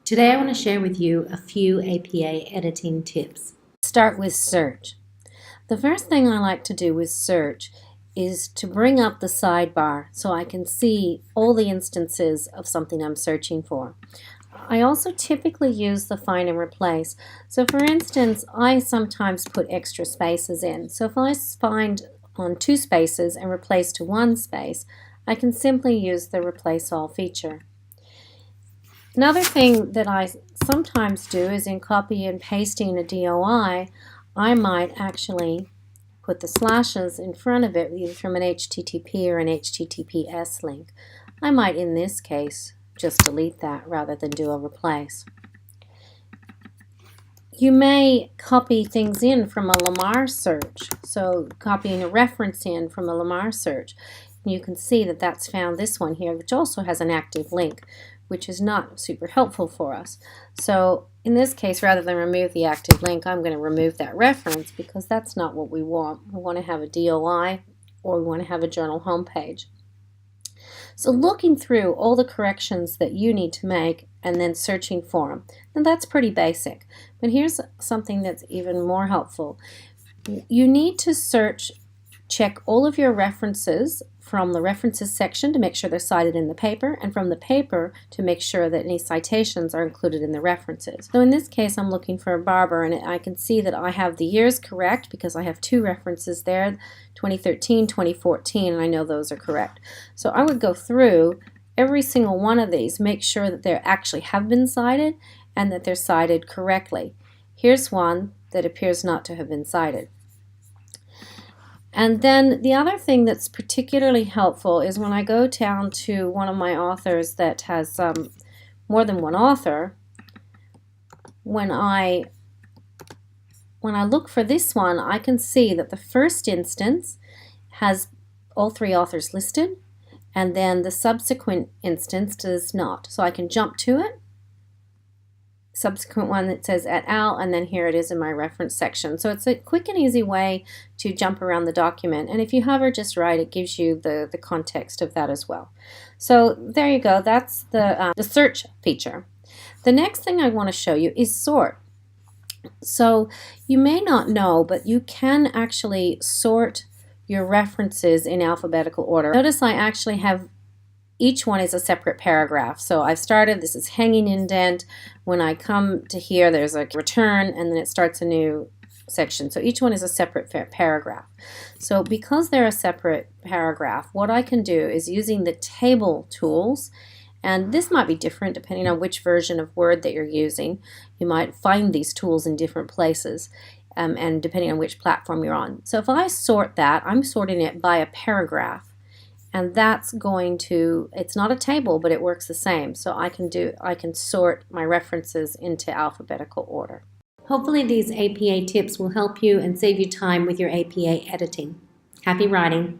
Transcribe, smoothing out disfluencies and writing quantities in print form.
Today I want to share with you a few APA editing tips. Start with search. The first thing I like to do with search is to bring up the sidebar so I can see all the instances of something I'm searching for. I also typically use the find and replace. So for instance, I sometimes put extra spaces in. So if I find on 2 spaces and replace to 1 space, I can simply use the replace all feature. Another thing that I sometimes do is in copy and pasting a DOI, I might actually put the slashes in front of it either from an HTTP or an HTTPS link. I might in this case just delete that rather than do a replace. You may copy things in from a Lamar search, so copying a reference in from a Lamar search. You can see that that's found this one here, which also has an active link, which is not super helpful for us. So in this case, rather than remove the active link, I'm going to remove that reference because that's not what we want. We want to have a DOI or we want to have a journal homepage. So looking through all the corrections that you need to make and then searching for them. Now that's pretty basic, but here's something that's even more helpful. You need to check all of your references from the references section to make sure they're cited in the paper, and from the paper to make sure that any citations are included in the references. So in this case I'm looking for a barber, and I can see that I have the years correct because I have 2 references there, 2013, 2014, and I know those are correct. So I would go through every single one of these, make sure that they actually have been cited and that they're cited correctly. Here's one that appears not to have been cited. And then the other thing that's particularly helpful is when I go down to one of my authors that has more than one author, when I look for this one, I can see that the first instance has all 3 authors listed, and then the subsequent instance does not. So I can jump to it. Subsequent one that says et al, and then here it is in my reference section. So it's a quick and easy way to jump around the document, and if you hover just right, it gives you the context of that as well. So there you go, that's the search feature. The next thing I want to show you is sort. So you may not know, but you can actually sort your references in alphabetical order. Notice I actually have each one is a separate paragraph. So I've started, this is hanging indent. When I come to here, there's a return, and then it starts a new section. So each one is a separate paragraph. So because they're a separate paragraph, what I can do is using the table tools, and this might be different depending on which version of Word that you're using. You might find these tools in different places. And depending on which platform you're on. So if I sort that, I'm sorting it by a paragraph. And that's going to, it's not a table, but it works the same. So I can sort my references into alphabetical order. Hopefully these APA tips will help you and save you time with your APA editing. Happy writing!